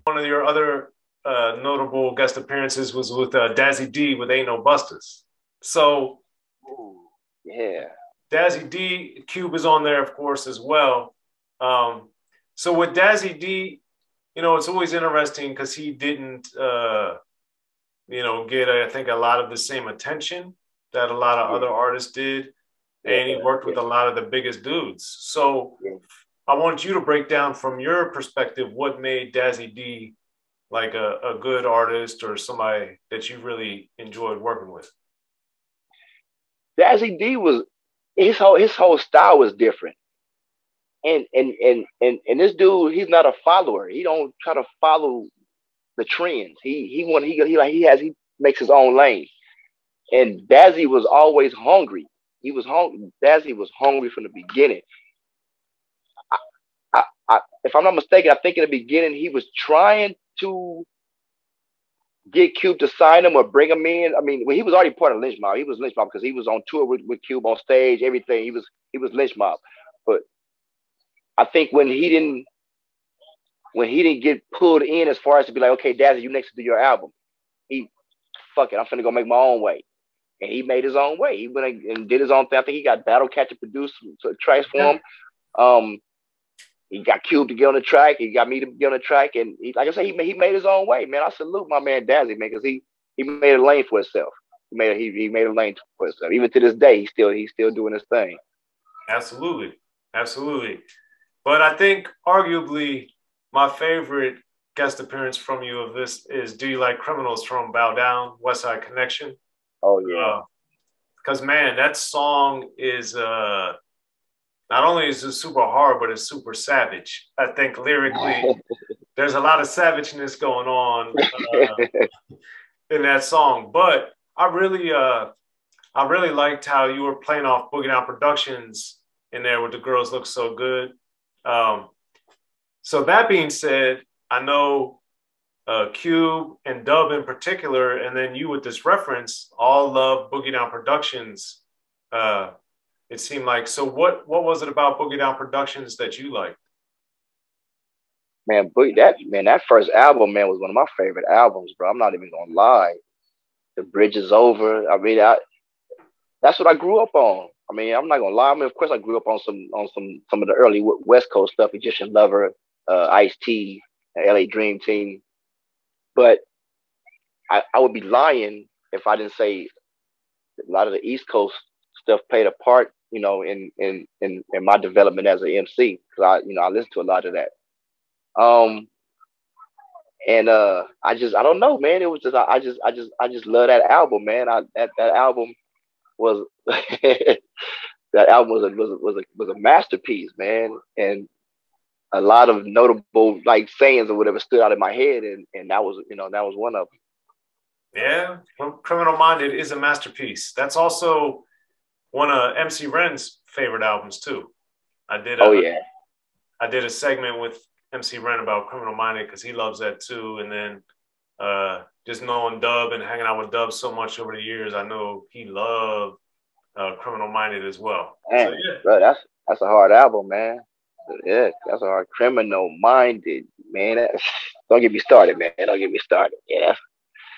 One of your other notable guest appearances was with Dazzy D with Ain't No Busters. So, Ooh, yeah. Dazzy D, Cube is on there, of course, as well. So with Dazzy D, you know, it's always interesting because he didn't, you know, get, I think, a lot of the same attention that a lot of other artists did. And he worked with a lot of the biggest dudes. So I want you to break down from your perspective what made Dazzy D like a good artist or somebody that you really enjoyed working with. Dazzy D was his whole style was different. And this dude, he's not a follower. He don't try to follow the trends. He makes his own lane. And Dazzy was always hungry. He was hungry. Dazzy was hungry from the beginning. If I'm not mistaken, I think in the beginning he was trying to get Cube to sign him or bring him in. I mean, well, he was already part of Lynch Mob. He was Lynch Mob because he was on tour with Cube on stage, everything. He was Lynch Mob. But I think when he didn't get pulled in as far as to be like, okay, Dazzy, you next to do your album. He fuck it, I'm finna go make my own way. And he made his own way. He went and did his own thing. I think he got Battle Catcher produced tracks for him. He got Cube to get on the track. He got me to get on the track. And like I said, he made his own way, man. I salute my man Dazzy, man, because he made a lane for himself. He made a lane for himself. Even to this day, he's still doing his thing. Absolutely. Absolutely. But I think arguably my favorite guest appearance from you of this is Do You Like Criminals from Bow Down, Westside Connection. Oh, yeah. Because, man, that song is not only is it super hard, but it's super savage. I think lyrically, there's a lot of savageness going on in that song. But I really liked how you were playing off Boogie Down Productions in there with The Girls Look So Good. So that being said, I know Cube and Dub in particular, and then you with this reference, all love Boogie Down Productions. It seemed like. So what was it about Boogie Down Productions that you liked? Man, that first album, man, was one of my favorite albums, bro. I'm not even gonna lie. The Bridge Is Over. I mean, that's what I grew up on. I mean, I'm not gonna lie. I mean, of course, I grew up on some of the early West Coast stuff, Egyptian Lover, Ice-T, LA Dream Team. But I would be lying if I didn't say a lot of the East Coast stuff played a part, you know, in my development as an MC, because I listened to a lot of that. And I don't know, man. It was just I just love that album, man. That album was that album was a masterpiece, man. And a lot of notable like sayings or whatever stood out in my head, and that was one of them. Yeah, Criminal Minded is a masterpiece. That's also one of MC Ren's favorite albums too. I did a segment with MC Ren about Criminal Minded because he loves that too. And then just knowing Dub and hanging out with Dub so much over the years, I know he loved Criminal Minded as well. Man, so, yeah. Bro, that's a hard album, man. Yeah, that's a hard. Criminal Minded, man. Don't get me started, man. Don't get me started. Yeah.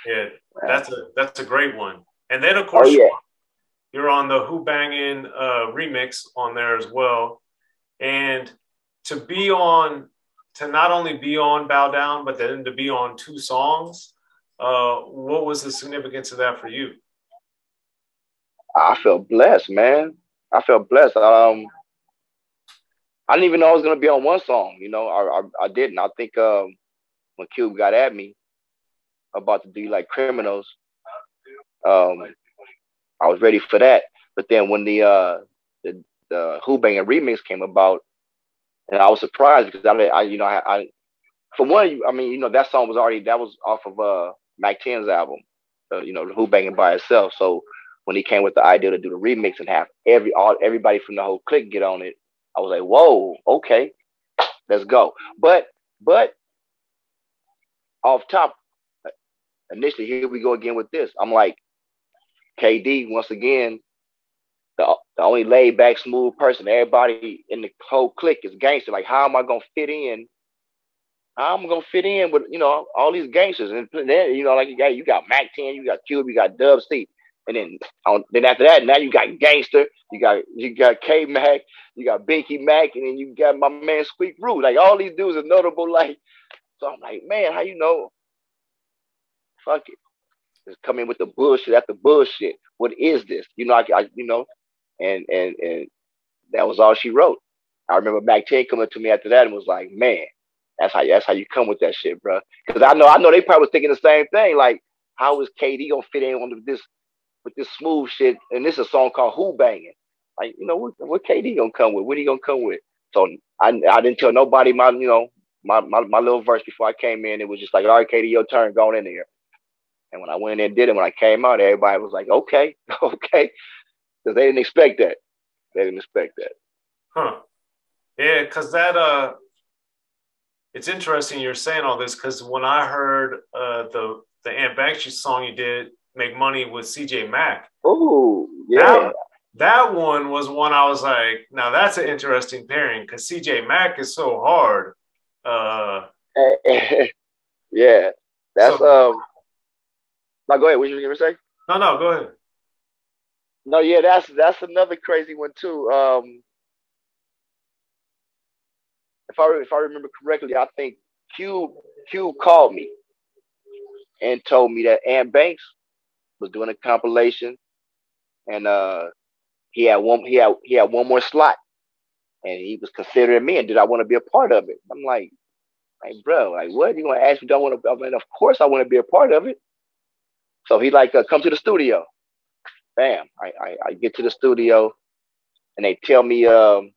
Yeah, that's a great one. And then of course you're on the Hoo-Bangin remix on there as well. And to not only be on Bow Down, but then to be on two songs, what was the significance of that for you? I felt blessed, man. I felt blessed. I didn't even know I was gonna be on one song. You know, I didn't. I think when Cube got at me about to do like Criminals, I was ready for that. But then when the Hoo-Bangin remix came about, and I was surprised because I for one, I mean, that song was off of Mac 10's album, the Hoo-Bangin by itself. So when he came with the idea to do the remix and have everybody from the whole clique get on it, I was like, whoa, okay, let's go. But off top, initially, here we go again with this. I'm like, K-Dee, once again, the only laid back, smooth person. Everybody in the whole clique is gangster. Like, how am I gonna fit in? How am I gonna fit in with all these gangsters? And then like you got Mac 10, you got Cube, you got D.O.C, and then after that, now you got Gangster, you got K Mac, you got Binky Mac, and then you got my man Squeak Root. Like all these dudes are notable. Like, so I'm like, man, how you know? Fuck it. Just come in with the bullshit after bullshit. What is this? And that was all she wrote. I remember Mac 10 coming to me after that and was like, man, that's how you come with that shit, bro. Because I know they probably was thinking the same thing. Like, how is K-Dee gonna fit in on this with this smooth shit? And this is a song called Hoo-Bangin. Like, what K-Dee gonna come with? What he gonna come with? So I didn't tell nobody my little verse before I came in. It was just like, all right, K-Dee, your turn, going in there. And when I went in there and did it, when I came out, everybody was like, okay, okay. Because they didn't expect that. They didn't expect that. Huh. Yeah, because it's interesting you're saying all this, because when I heard the Aunt Banksy song you did, Make Money with CJ Mack. Oh, yeah. That one was one I was like, now that's an interesting pairing, because CJ Mack is so hard. Yeah. That's no, go ahead. What you gonna say? No, go ahead. No, yeah, that's another crazy one too. If I remember correctly, I think Cube called me and told me that Ant Banks was doing a compilation, and he had one more slot, and he was considering me, and did I want to be a part of it? I'm like, bro, like what? You gonna ask me? Do I want to? I mean, of course I want to be a part of it. So he like come to the studio. Bam! I get to the studio, and they tell me the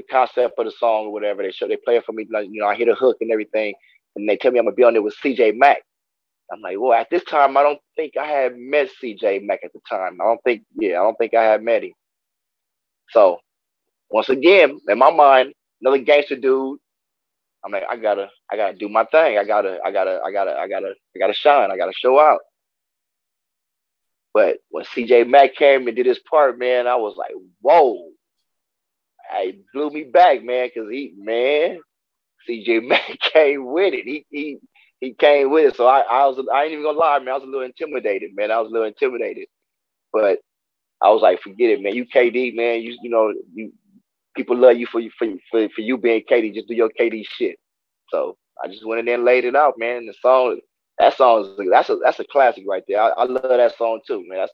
concept of the song or whatever. They play it for me. Like, I hit a hook and everything, and they tell me I'm gonna be on there with CJ Mack. I'm like, well, at this time, I don't think I had met CJ Mack at the time. I don't think I had met him. So once again, in my mind, another gangster dude. I'm like, I gotta do my thing. I gotta shine. I gotta show out. But when CJ Mack came and did his part, man, I was like, whoa. It blew me back, man, because CJ Mack came with it. He came with it. So I ain't even gonna lie, man. I was a little intimidated, man. But I was like, forget it, man. You K-Dee, man. You people love you for you being K-Dee. Just do your K-Dee shit. So I just went in there and laid it out, man. That's a classic right there. I love that song too, man.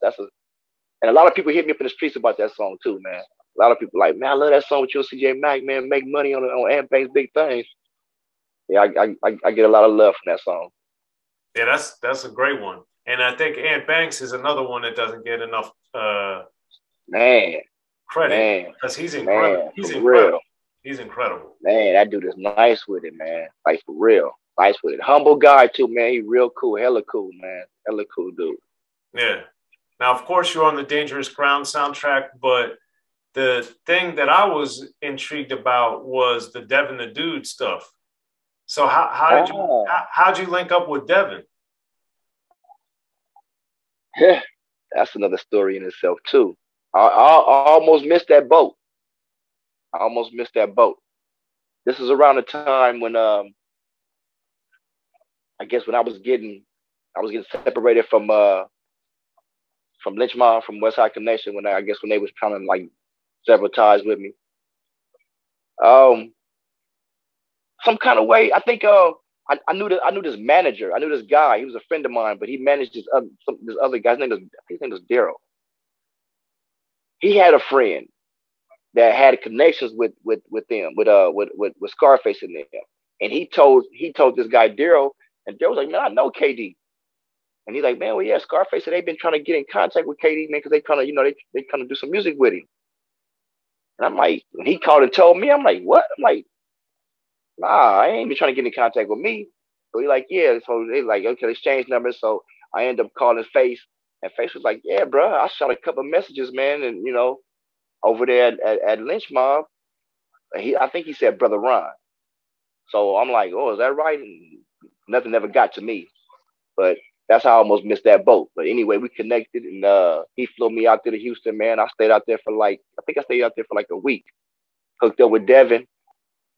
And a lot of people hit me up in the streets about that song too, man. A lot of people like, man, I love that song with you and CJ Mack, man. Make money on Ant Banks' Big Things. Yeah, I get a lot of love from that song. Yeah, that's a great one. And I think Ant Banks is another one that doesn't get enough credit, because he's incredible. He's incredible. Real. He's incredible. Man, that dude is nice with it, man. Like, for real. Nice with it. Humble guy too, man. He real cool. Hella cool, man. Hella cool dude. Yeah. Now, of course, you're on the Dangerous Ground soundtrack, but the thing that I was intrigued about was the Devin the Dude stuff. So how'd you link up with Devin? Yeah, that's another story in itself too. I almost missed that boat. This is around the time when I guess when I was getting separated from Lynch Mob, from Westside Connection, when they was trying to like sever ties with me. Some kind of way, I think I knew this manager. I knew this guy. He was a friend of mine, but he managed this other guy's name was Daryl. He had a friend that had connections with them, with Scarface in them. And he told this guy Daryl, and Daryl was like, man, I know K-Dee. And he's like, man, well, yeah, Scarface said they've been trying to get in contact with K-Dee, man, because they kind of, they kind of do some music with him. And I'm like, when he called and told me, I'm like, what? I'm like, nah, I ain't been trying to get in contact with me. So he like, yeah. So they like, okay, let's change numbers. So I end up calling Face, and Face was like, yeah, bro, I shot a couple of messages, man, and over there at Lynch Mob. I think he said Brother Ron. So I'm like, oh, is that right? And nothing ever got to me. But that's how I almost missed that boat. But anyway, we connected, and he flew me out there to Houston, man. I stayed out there for I think I stayed out there for like a week. Hooked up with Devin,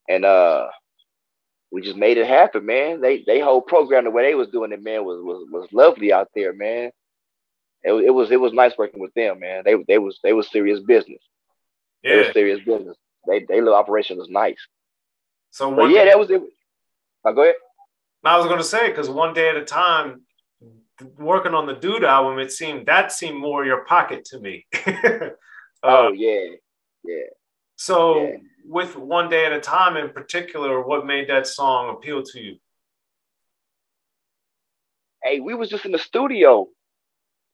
and we just made it happen, man. They whole program, the way they was doing it, man, was lovely out there, man. It was nice working with them, man. They was serious business. They was Yeah. serious business. They little operation was nice. So But one yeah, day, that was it. Go ahead. I was gonna say, because one day at a time, working on the Dude album, that seemed more your pocket to me. uh, Oh yeah, yeah, yeah. so with One Day at a Time in particular, what made that song appeal to you? Hey, we was just in the studio,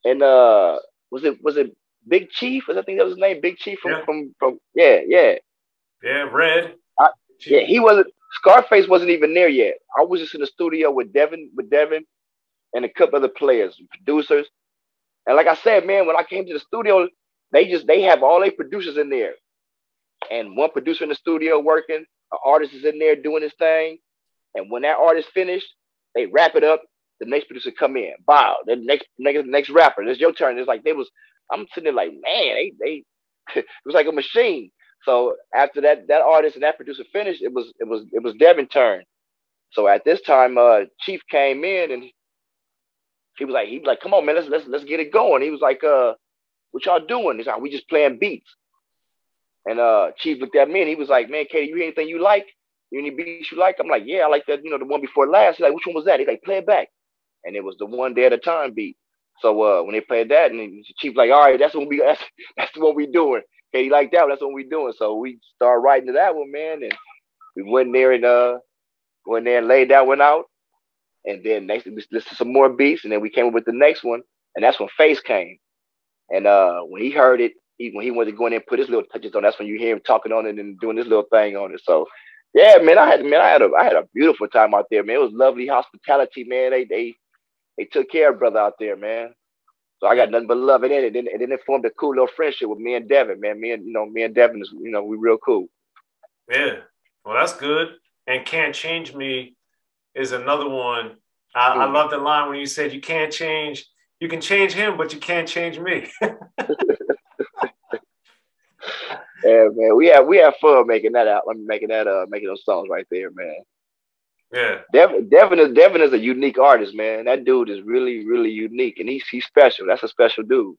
and was it Big Chief? I think that was his name, Big Chief Yeah, from yeah, yeah. yeah, Red. I, yeah, Chief. he wasn't. Scarface wasn't even there yet. I was just in the studio with Devin, and a couple other players, producers. And like I said, man, when I came to the studio, they have all their producers in there, and one producer in the studio working, an artist is in there doing his thing, and when that artist finished, they wrap it up. The next producer come in, wow, the next rapper, it's your turn. It's like I'm sitting there like, man, they it was like a machine. So after that artist and that producer finished, it was Devin's turn. So at this time, Chief came in and he was like, come on, man, let's get it going. He was like, what y'all doing? He's like, we just playing beats. And Chief looked at me and he was like, man, K-Dee, you hear anything you like? You any beats you like? I'm like, yeah, I like that, the one before last. He's like, which one was that? He's like, play it back. And it was the One Day at a Time beat. So when they played that, and the Chief like, all right, that's the one we doing. K-Dee like that, that's what we doing. So we started writing to that one, man, and we went there and laid that one out. And then next we listened to some more beats, and then we came up with the next one, and that's when Face came. And when he heard it, when he wanted to go in there and put his little touches on, that's when you hear him talking on it and doing this little thing on it. So yeah, man, I had a beautiful time out there, man. It was lovely hospitality, man. They took care of brother out there, man. So I Yeah, got nothing but love in it. And then it formed a cool little friendship with me and Devin, man. Me and Devin is, we real cool. yeah. Well, that's good. And Can't Change Me is another one. I Mm. love the line when you said you can change him, but you can't change me. Yeah, man. We have fun making that out. Making those songs right there, man. Yeah. Devin is a unique artist, man. That dude is really, really unique, and he's special. That's a special dude,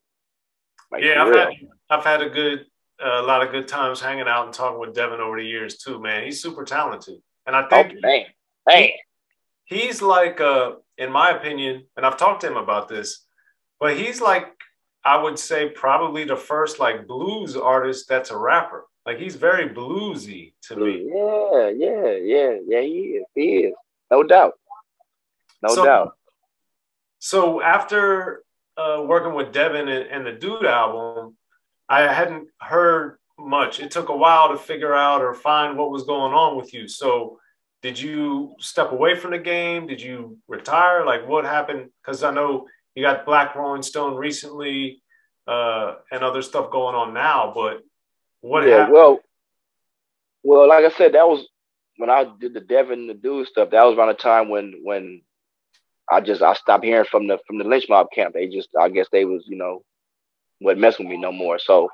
like Yeah, for real. I've had a lot of good times hanging out and talking with Devin over the years too, man. He's super talented. And I Oh think man, man. he he's like in my opinion, and I've talked to him about this, but he's like I would say probably the first like blues artist that's a rapper. Like he's very bluesy to me. Yeah, yeah, yeah, yeah. He is, no doubt, no So doubt. so after working with Devin and the Dude album, I hadn't heard much. It took a while to figure out or find what was going on with you. So did you step away from the game? Did you retire? Like what happened? Because I know you got Black Rolling Stone recently and other stuff going on now, but what Yeah, happened? well, like I said, that was when I did the Devin the Dude stuff. That was around the time when I stopped hearing from the lynch mob camp. I guess they was wasn't messing with me no more. So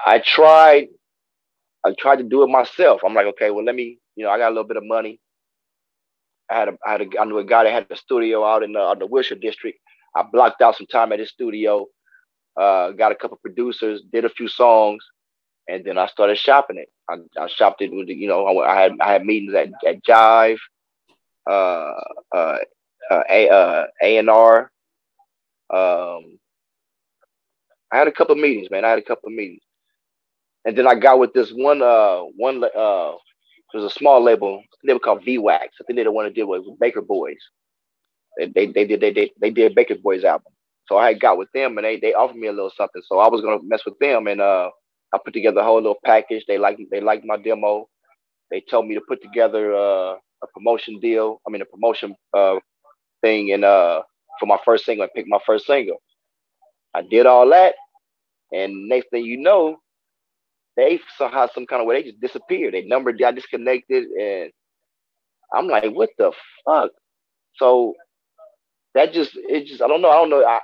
I tried I tried to do it myself. I'm like, okay, well, let me, I got a little bit of money. I knew a guy that had a studio out in the Wilshire district. I blocked out some time at his studio, got a couple producers, did a few songs, and then I started shopping it. I shopped it with, I had meetings at Jive, uh, uh, A&R. Um, I had a couple of meetings, man. I had a couple of meetings, and then I got with this one. It was a small label. They were called V-Wax. I think they the one that did was Baker Boys. They did Baker Boys album. So I had got with them and they offered me a little something. So I was gonna mess with them and I put together a whole little package. They liked my demo. They told me to put together a promotion deal. I mean a promotion thing and for my first single and pick my first single. I did all that and next thing you know, they somehow some kind of way they just disappeared. They number got disconnected and I'm like, what the fuck? So I don't know. I don't know.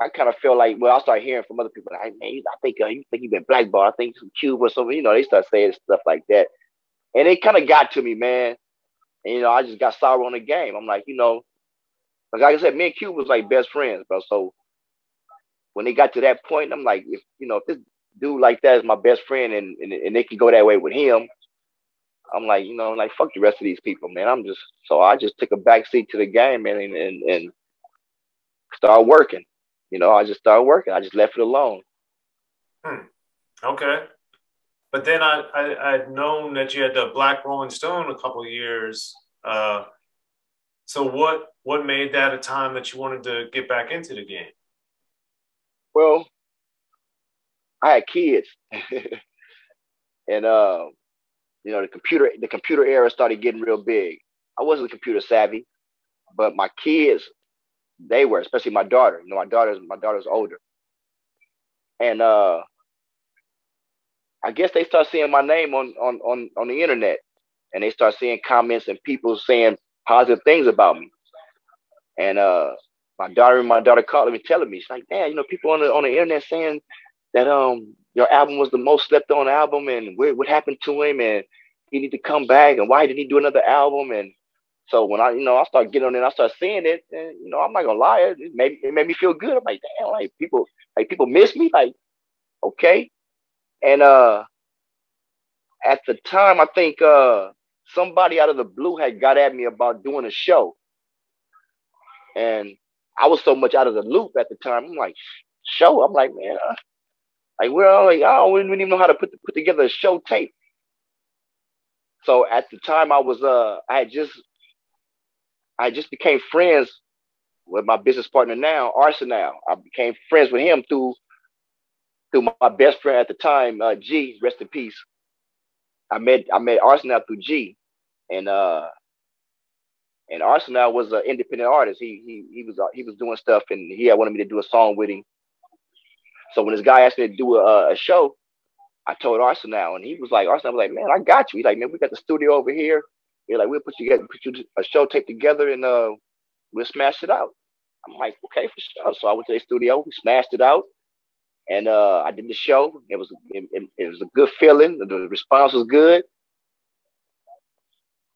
I kind of feel like, well, I start hearing from other people, like, man, I think you think you've been blackballed. I think some Cuba or something. They start saying stuff like that, and it kind of got to me, man. And I just got sour on the game. I'm like, like I said, me and Cuba was like best friends, bro. So when it got to that point, I'm like, if this dude like that is my best friend, and they can go that way with him, I'm like, like fuck the rest of these people, man. So I just took a back seat to the game, man, and started working. I just started working. I just left it alone. Okay. But then I'd known that you had the Black Rolling Stone a couple of years. So what made that a time that you wanted to get back into the game? Well, I had kids, and the computer era started getting real big. I wasn't computer savvy, but my kids, they were, especially my daughter. My daughter's older, and I guess they start seeing my name on the internet, and they start seeing comments and people saying positive things about me. And my daughter called me telling me, she's like, "Dad, people on the internet saying that your album was the most slept on album, and what happened to him, and he need to come back, and why didn't he do another album?" And so when I start getting on it, and I start seeing it, and I'm not gonna lie, it made me feel good. I'm like, damn, like people miss me, like, okay. And at the time, I think somebody out of the blue had got at me about doing a show, and I was so much out of the loop at the time. I'm like, show? I'm like, man, like, I don't even know how to put together a show tape. So at the time, I just became friends with my business partner now, Arsenal. I became friends with him through my best friend at the time, G, rest in peace. I met Arsenal through G, and Arsenal was an independent artist. He was doing stuff, and he had wanted me to do a song with him. So when this guy asked me to do a show, I told Arsenal, and Arsenal was like, man, I got you. He's like, man, we got the studio over here. He's like, we'll put you a show tape together, and we'll smash it out. I'm like, okay, for sure. So I went to the studio, we smashed it out, and I did the show. It was a good feeling. The response was good.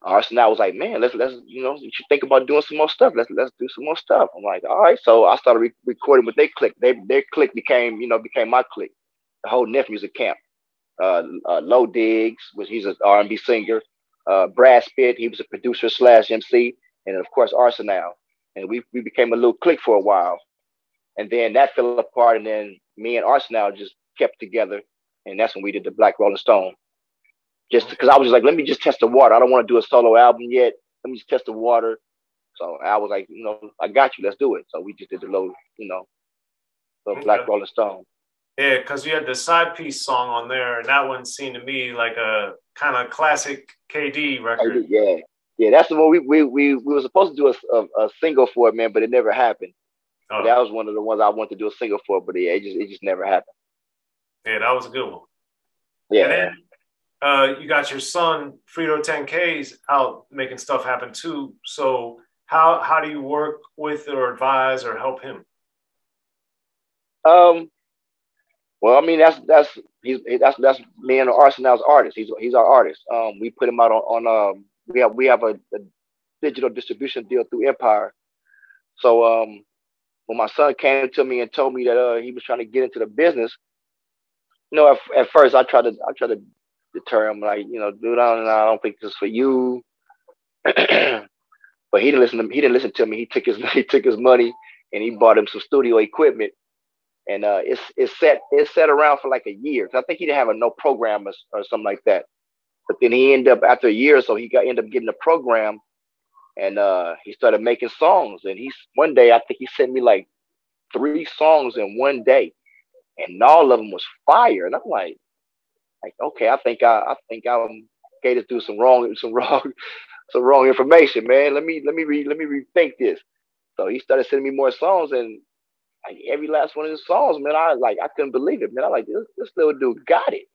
Arsenal was like, man, let's you should think about doing some more stuff. Let's do some more stuff. I'm like, all right. So I started recording with their clique. Their clique became my clique. The whole Neff Music Camp. Low Diggs, he's an R&B singer. Brad Spitt, he was a producer / MC, and of course Arsenal. And we became a little clique for a while, and then that fell apart. And then me and Arsenal just kept together, and that's when we did the Black Rolling Stone. Just because I was just like, let me just test the water. I don't want to do a solo album yet. Let me just test the water. So I was like, I got you. Let's do it. So we just did the the Black Rolling Stone. Yeah, because you had the side piece song on there, and that one seemed to me like a kind of classic K-Dee record. Yeah, that's the one we were supposed to do a single for it, man, but it never happened. Oh. That was one of the ones I wanted to do a single for, but yeah, it just never happened. Yeah, that was a good one. Yeah. And then you got your son Frito 10Ks out making stuff happen too. So how do you work with or advise or help him? Well, I mean that's me and Arsenal's artist. He's our artist. We put him out on we have a digital distribution deal through Empire. So when my son came to me and told me that he was trying to get into the business, at first I tried to deter him, like, dude, I don't think this is for you. But he didn't listen to me. He took his money and he bought him some studio equipment. And it's set around for like a year. I think he didn't have no program or something like that. But then he ended up, after a year or so, ended up getting a program, and he started making songs. And one day I think he sent me like 3 songs in one day, and all of them was fire. And I'm like okay, I think I gave this dude some wrong information, man. Let me rethink this. So he started sending me more songs, and like every last one of his songs, man, I couldn't believe it, man. I like this little dude got it.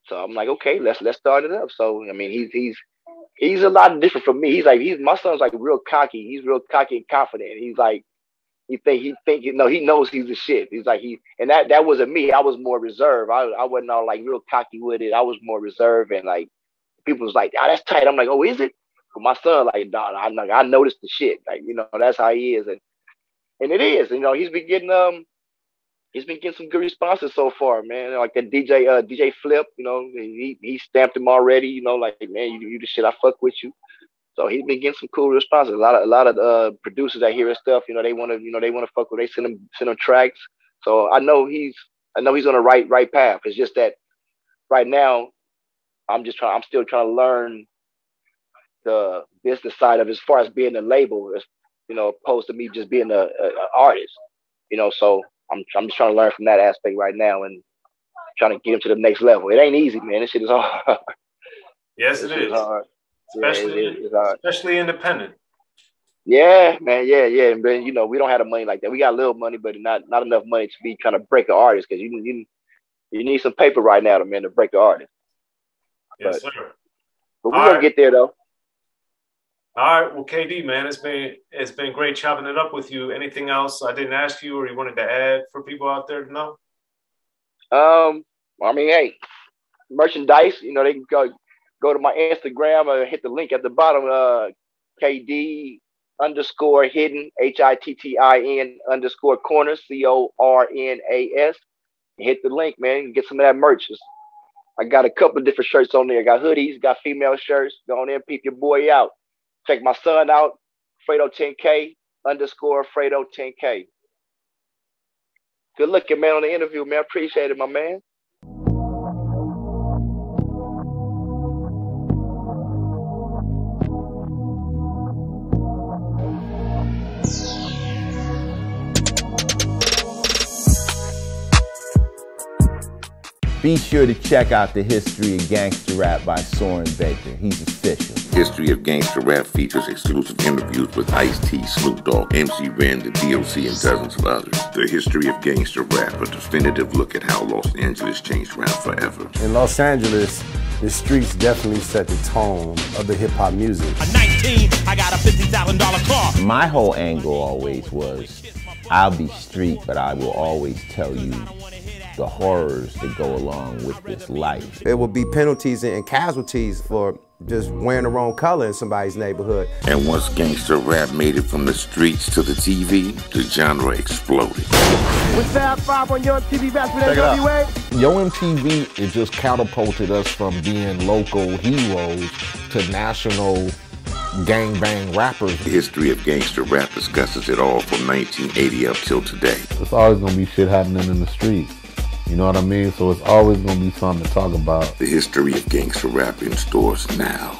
So I'm like, okay, let's start it up. So I mean, he's a lot different from me. My son's like real cocky. He's real cocky and confident. He's like, he knows he's the shit. He's like, and that wasn't me. I was more reserved. I wasn't all like real cocky with it. I was more reserved, and like people was like, oh, that's tight. I'm like, oh, is it? But my son, like, nah, I noticed the shit. Like, that's how he is. And it is, he's been getting some good responses so far, man. Like that DJ Flip, he stamped him already, like, man, you the shit, I fuck with you. So he's been getting some cool responses. A lot of producers that hear his stuff, they want to fuck with. They send him tracks. So I know he's on the right path. It's just that right now I'm still trying to learn the business side of it as far as being a label, opposed to me just being a artist. So I'm just trying to learn from that aspect right now and trying to get him to the next level. It ain't easy, man. This shit is hard. Yes, it is. Hard. Especially independent. Yeah, man. Yeah. But we don't have the money like that. We got a little money, but not enough money to be trying to break an artist, because you need some paper right now, man, to break an artist. Yes, sir. But we're gonna get there though. All right. Well, K-Dee, man, it's been great chopping it up with you. Anything else I didn't ask you or you wanted to add for people out there to know? I mean, hey, merchandise, they can go to my Instagram, hit the link at the bottom, K-Dee _ hidden, HITTIN _ corners, CORNAS. Hit the link, man, and get some of that merch. I got a couple of different shirts on there. I got hoodies, got female shirts. Go on there and peep your boy out. Check my son out, Fredo10K _ Fredo10K. Good looking, man, on the interview, man. Appreciate it, my man. Be sure to check out the History of Gangster Rap by Soren Baker. He's official. History of Gangster Rap features exclusive interviews with Ice-T, Snoop Dogg, MC Ren, the D.O.C, and dozens of others. The History of Gangster Rap, a definitive look at how Los Angeles changed rap forever. In Los Angeles, the streets definitely set the tone of the hip-hop music. At 19, I got a $50,000 car. My whole angle always was, I'll be street, but I will always tell you the horrors that go along with this life. There will be penalties and casualties for just wearing the wrong color in somebody's neighborhood. And once gangster rap made it from the streets to the TV, the genre exploded. What's that 5 on Yo MTV Back with NWA? Yo MTV, it just catapulted us from being local heroes to national gangbang rappers. The History of Gangster Rap discusses it all from 1980 up till today. It's always gonna be shit happening in the streets. You know what I mean? So it's always gonna be something to talk about. The History of Gangster Rap in stores now.